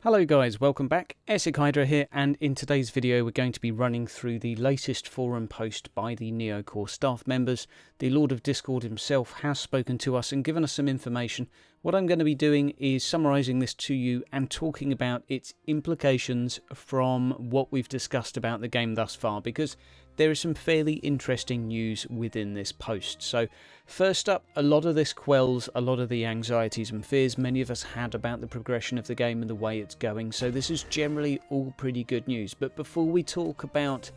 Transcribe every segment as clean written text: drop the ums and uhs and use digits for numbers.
Hello guys, welcome back. Essig Hydra here, and in today's video we're going to be running through the latest forum post by the neocore staff members. The Lord of Discord himself has spoken to us and given us some information. What I'm going to be doing is summarising this to you and talking about its implications from what we've discussed about the game thus far, because there is some fairly interesting news within this post. So first up, a lot of this quells a lot of the anxieties and fears many of us had about the progression of the game and the way it's going. So this is generally all pretty good news. But before we talk about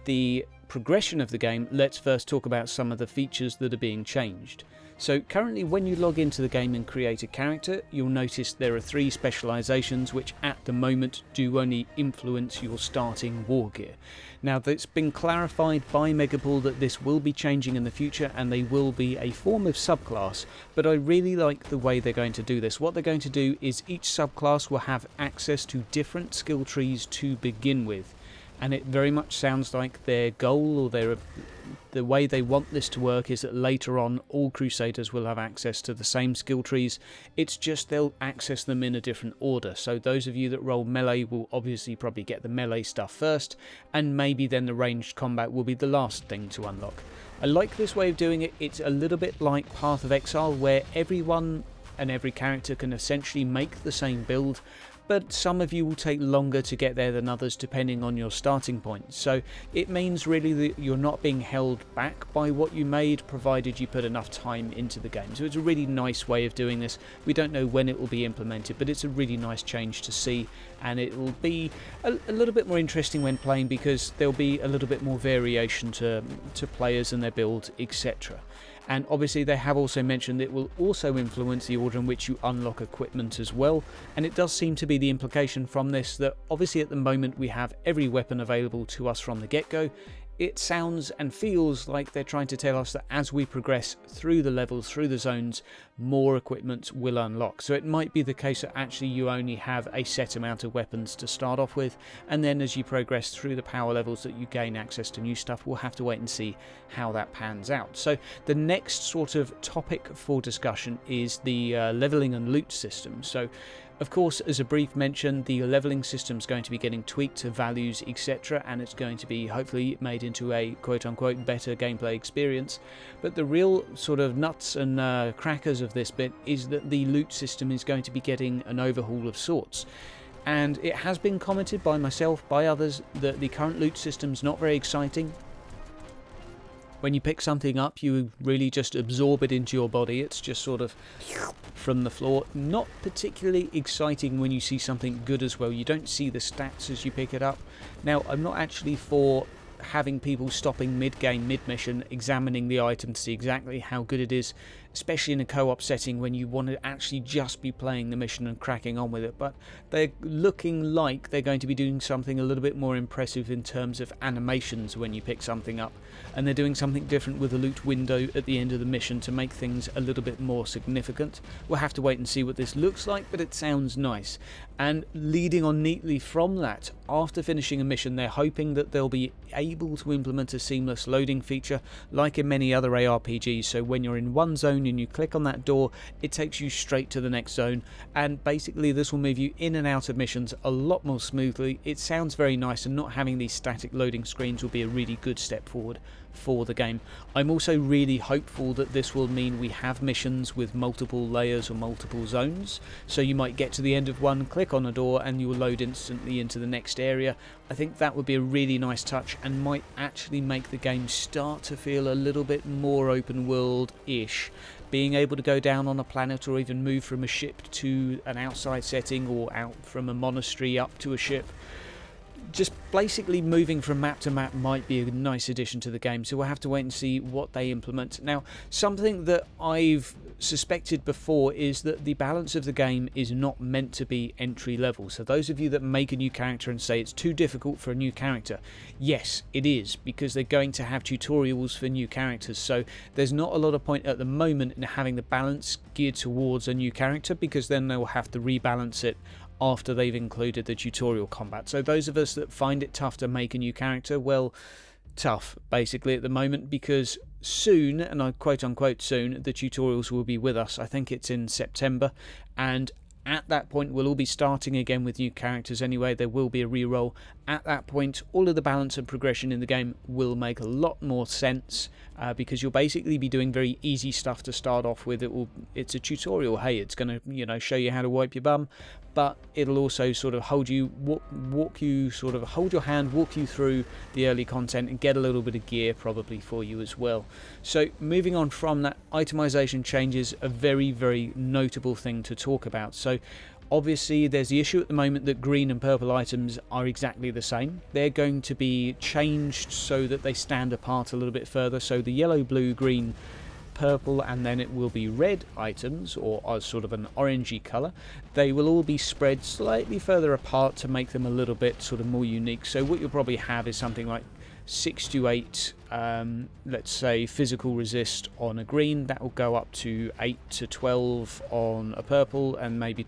the progression of the game, let's first talk about some of the features that are being changed. So currently when you log into the game and create a character, you'll notice there are 3 specializations which at the moment do only influence your starting war gear. Now that's been clarified by Megapool that this will be changing in the future and they will be a form of subclass, but I really like the way they're going to do this. What they're going to do is each subclass will have access to different skill trees to begin with. And it very much sounds like their goal or the way they want this to work is that later on all Crusaders will have access to the same skill trees. It's just they'll access them in a different order. So those of you that roll melee will obviously probably get the melee stuff first, and maybe then the ranged combat will be the last thing to unlock. I like this way of doing it. It's a little bit like Path of Exile, where everyone and every character can essentially make the same build, but some of you will take longer to get there than others depending on your starting point. So it means really that you're not being held back by what you made, provided you put enough time into the game. So it's a really nice way of doing this. We don't know when it will be implemented, but it's a really nice change to see, and it will be a little bit more interesting when playing because there'll be a little bit more variation to players and their build, etc. And obviously they have also mentioned it will also influence the order in which you unlock equipment as well. And it does seem to be the implication from this that obviously at the moment we have every weapon available to us from the get-go. It sounds and feels like they're trying to tell us that as we progress through the levels, through the zones, more equipment will unlock. So it might be the case that actually you only have a set amount of weapons to start off with, and then as you progress through the power levels that you gain access to new stuff. We'll have to wait and see how that pans out. So the next sort of topic for discussion is the leveling and loot system. So of course, as a brief mention, the leveling system is going to be getting tweaked to values, etc., and it's going to be hopefully made into a quote-unquote better gameplay experience. But the real sort of nuts and crackers of this bit is that the loot system is going to be getting an overhaul of sorts. And it has been commented by myself, by others, that the current loot system is not very exciting. When you pick something up, you really just absorb it into your body. It's just sort of from the floor. Not particularly exciting when you see something good as well. You don't see the stats as you pick it up. Now, I'm not actually for having people stopping mid-game, mid-mission, examining the item to see exactly how good it is, especially in a co-op setting when you want to actually just be playing the mission and cracking on with it. But they're looking like they're going to be doing something a little bit more impressive in terms of animations when you pick something up, and they're doing something different with the loot window at the end of the mission to make things a little bit more significant. We'll have to wait and see what this looks like, but it sounds nice. And leading on neatly from that, after finishing a mission, they're hoping that they'll be able to implement a seamless loading feature like in many other ARPGs. So when you're in one zone and you click on that door, it takes you straight to the next zone, and basically this will move you in and out of missions a lot more smoothly. It sounds very nice, and not having these static loading screens will be a really good step forward for the game. I'm also really hopeful that this will mean we have missions with multiple layers or multiple zones, so you might get to the end of one, click on a door, and you will load instantly into the next area. I think that would be a really nice touch and might actually make the game start to feel a little bit more open world-ish. Being able to go down on a planet or even move from a ship to an outside setting, or out from a monastery up to a ship. Just basically moving from map to map might be a nice addition to the game, so we'll have to wait and see what they implement. Now, something that I've suspected before is that the balance of the game is not meant to be entry level. So those of you that make a new character and say it's too difficult for a new character, yes, it is, because they're going to have tutorials for new characters. So there's not a lot of point at the moment in having the balance geared towards a new character, because then they'll have to rebalance it after they've included the tutorial combat. So those of us that find it tough to make a new character, well, tough basically at the moment, because soon, and I quote unquote soon, the tutorials will be with us. I think it's in September, and At that point, we'll all be starting again with new characters anyway. There will be a reroll. At that point, all of the balance and progression in the game will make a lot more sense, because you'll basically be doing very easy stuff to start off with. It's a tutorial. Hey, it's going to show you how to wipe your bum, but it'll also sort of hold you, walk you, sort of hold your hand, walk you through the early content and get a little bit of gear probably for you as well. So moving on from that, itemization changes a very, very notable thing to talk about. So obviously there's the issue at the moment that green and purple items are exactly the same. They're going to be changed so that they stand apart a little bit further. So the yellow, blue, green, purple, and then it will be red items, or sort of an orangey colour. They will all be spread slightly further apart to make them a little bit sort of more unique. So what you'll probably have is something like 6 to 8 let's say physical resist on a green. That will go up to 8 to 12 on a purple, and maybe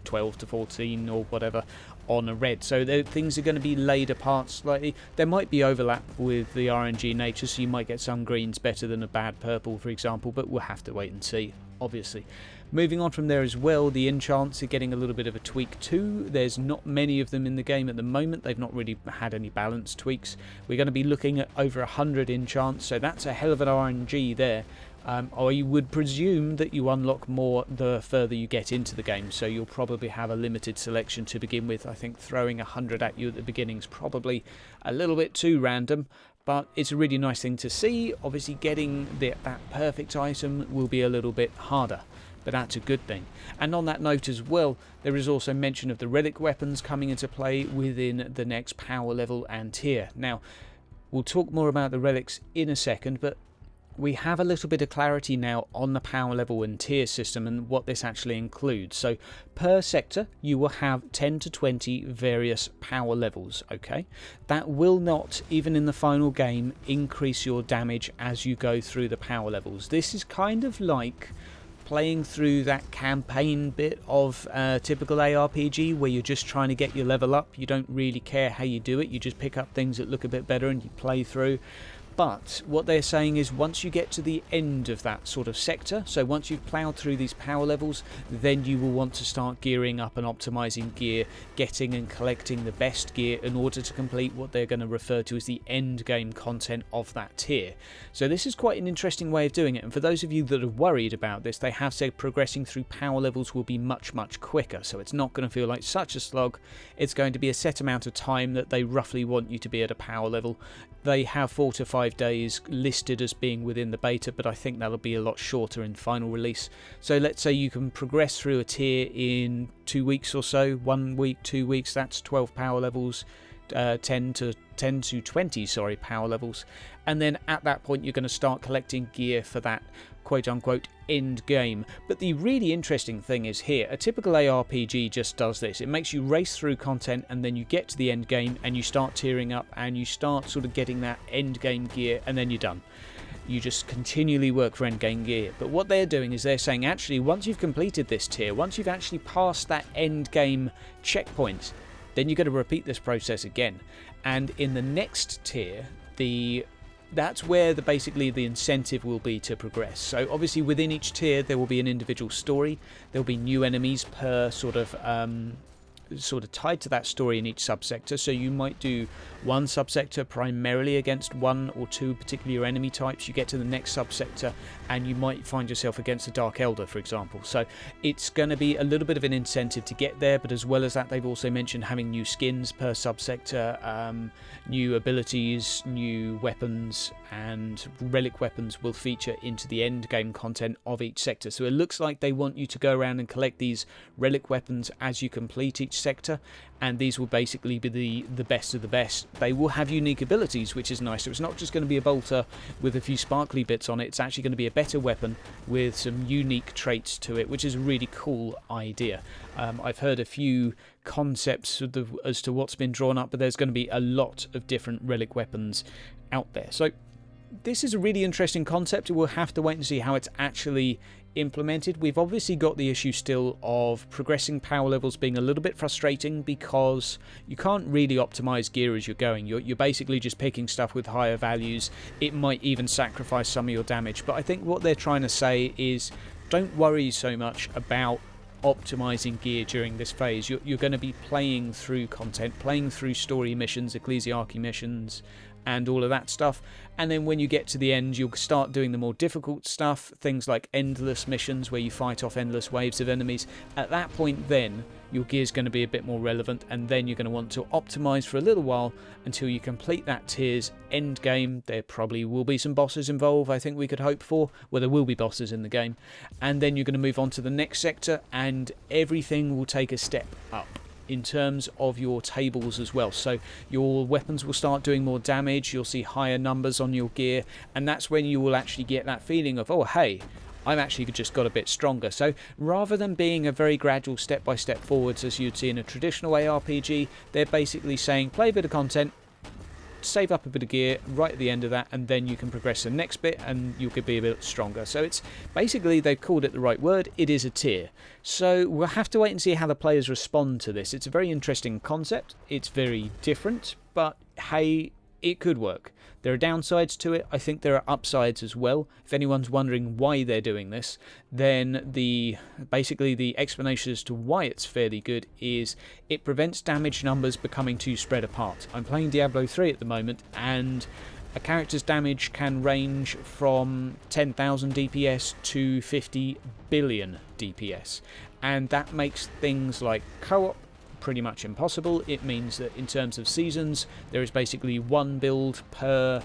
12 to 14 or whatever on a red. So things are going to be laid apart slightly. There might be overlap with the RNG nature, so you might get some greens better than a bad purple, for example, but we'll have to wait and see, obviously. Moving on from there as well, the enchants are getting a little bit of a tweak too. There's not many of them in the game at the moment. They've not really had any balance tweaks. We're going to be looking at over 100 enchants, so that's a hell of an RNG there. I would presume that you unlock more the further you get into the game, so you'll probably have a limited selection to begin with. I think throwing 100 at you at the beginning is probably a little bit too random, but it's a really nice thing to see. Obviously getting that perfect item will be a little bit harder, but that's a good thing. And on that note as well, there is also mention of the relic weapons coming into play within the next power level and tier. Now, we'll talk more about the relics in a second, but we have a little bit of clarity now on the power level and tier system and what this actually includes. So per sector you will have 10 to 20 various power levels, okay? That will not, even in the final game, increase your damage as you go through the power levels. This is kind of like playing through that campaign bit of typical ARPG where you're just trying to get your level up. You don't really care how you do it, you just pick up things that look a bit better and you play through. But what they're saying is once you get to the end of that sort of sector, so once you've ploughed through these power levels, then you will want to start gearing up and optimizing gear, getting and collecting the best gear in order to complete what they're going to refer to as the end game content of that tier. So this is quite an interesting way of doing it, and for those of you that are worried about this, they have said progressing through power levels will be much quicker, so it's not going to feel like such a slog. It's going to be a set amount of time that they roughly want you to be at a power level. They have 4 to 5 days listed as being within the beta, but I think that'll be a lot shorter in final release. So let's say you can progress through a tier in 2 weeks or so, 1 week, 2 weeks, that's 12 power levels, 10 to 20 power levels, and then at that point you're going to start collecting gear for that quote unquote end game. But the really interesting thing is here, a typical ARPG just does this. It makes you race through content and then you get to the end game and you start tiering up and you start sort of getting that end game gear, and then you're done. You just continually work for end game gear. But what they're doing is they're saying actually once you've completed this tier, once you've actually passed that end game checkpoint, then you've got to repeat this process again. And in the next tier, that's where basically the incentive will be to progress. So obviously within each tier there will be an individual story. There will be new enemies per sort of tied to that story in each subsector. So you might do one subsector primarily against 1 or 2 particular enemy types. You get to the next subsector and you might find yourself against a Dark Elder, for example. So it's going to be a little bit of an incentive to get there, but as well as that they've also mentioned having new skins per subsector, new abilities, new weapons, and relic weapons will feature into the end game content of each sector. So it looks like they want you to go around and collect these relic weapons as you complete each sector, and these will basically be the best of the best. They will have unique abilities, which is nice. So it's not just going to be a bolter with a few sparkly bits on it. It's actually going to be a better weapon with some unique traits to it, which is a really cool idea. I've heard a few concepts as to what's been drawn up, but there's going to be a lot of different relic weapons out there. So this is a really interesting concept. We'll have to wait and see how it's actually implemented. We've obviously got the issue still of progressing power levels being a little bit frustrating because you can't really optimize gear as you're going. You're basically just picking stuff with higher values. It might even sacrifice some of your damage, but I think what they're trying to say is don't worry so much about optimizing gear during this phase. You're going to be playing through content, playing through story missions, ecclesiarchy missions, and all of that stuff. And then when you get to the end, you'll start doing the more difficult stuff, things like endless missions where you fight off endless waves of enemies. At that point then, your gear's going to be a bit more relevant, and then you're going to want to optimize for a little while until you complete that tier's end game. There probably will be some bosses involved, I think we could hope for. Well, there will be bosses in the game. And then you're going to move on to the next sector, and everything will take a step up in terms of your tables as well. So your weapons will start doing more damage, you'll see higher numbers on your gear, and that's when you will actually get that feeling of, oh hey, I've actually just got a bit stronger. So rather than being a very gradual step-by-step forwards as you'd see in a traditional ARPG, they're basically saying play a bit of content, save up a bit of gear right at the end of that, and then you can progress to the next bit and you could be a bit stronger. So it's basically, they've called it the right word, it is a tier. So we'll have to wait and see how the players respond to this. It's a very interesting concept, it's very different, but hey, it could work. There are downsides to it. I think there are upsides as well. If anyone's wondering why they're doing this, then basically the explanation as to why it's fairly good is it prevents damage numbers becoming too spread apart. I'm playing Diablo 3 at the moment, and a character's damage can range from 10,000 DPS to 50 billion DPS, and that makes things like co-op pretty much impossible. It means that in terms of seasons, there is basically one build per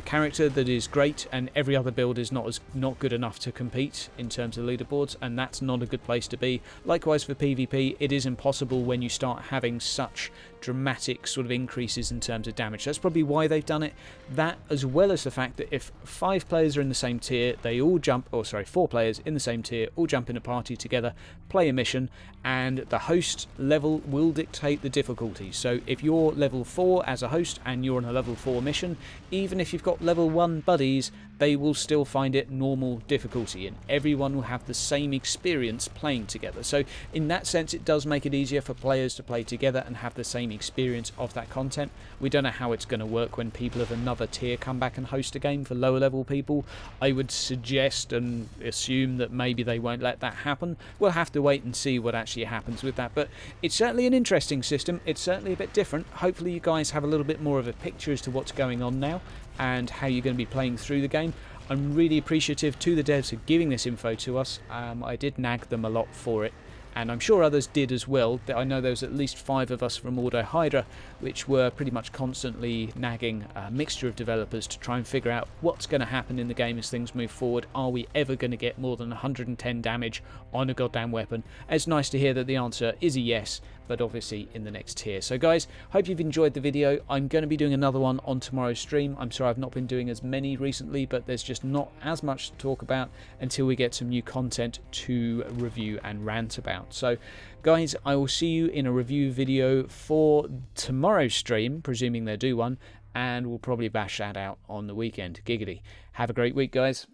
character that is great, and every other build is not good enough to compete in terms of leaderboards, and that's not a good place to be. Likewise for PvP, it is impossible when you start having such dramatic sort of increases in terms of damage. That's probably why they've done it. That, as well as the fact that if 5 players are in the same tier, they all jump, or sorry, 4 players in the same tier all jump in a party together, play a mission, and the host level will dictate the difficulty. So if you're level 4 as a host and you're on a level 4 mission, even if you've got level 1 buddies, they will still find it normal difficulty, and everyone will have the same experience playing together. So in that sense, it does make it easier for players to play together and have the same experience of that content. We don't know how it's going to work when people of another tier come back and host a game for lower level people. I would suggest and assume that maybe they won't let that happen. We'll have to wait and see what actually happens with that, but it's certainly an interesting system. It's certainly a bit different. Hopefully you guys have a little bit more of a picture as to what's going on now and how you're going to be playing through the game. I'm really appreciative to the devs for giving this info to us. I did nag them a lot for it, and I'm sure others did as well. I know there was at least 5 of us from Auto Hydra which were pretty much constantly nagging a mixture of developers to try and figure out what's going to happen in the game as things move forward. Are we ever going to get more than 110 damage on a goddamn weapon? It's nice to hear that the answer is a yes, but obviously in the next tier. So guys, hope you've enjoyed the video. I'm going to be doing another one on tomorrow's stream. I'm sorry I've not been doing as many recently, but there's just not as much to talk about until we get some new content to review and rant about. So guys, I will see you in a review video for tomorrow's stream, presuming they do one, and we'll probably bash that out on the weekend. Giggity. Have a great week, guys.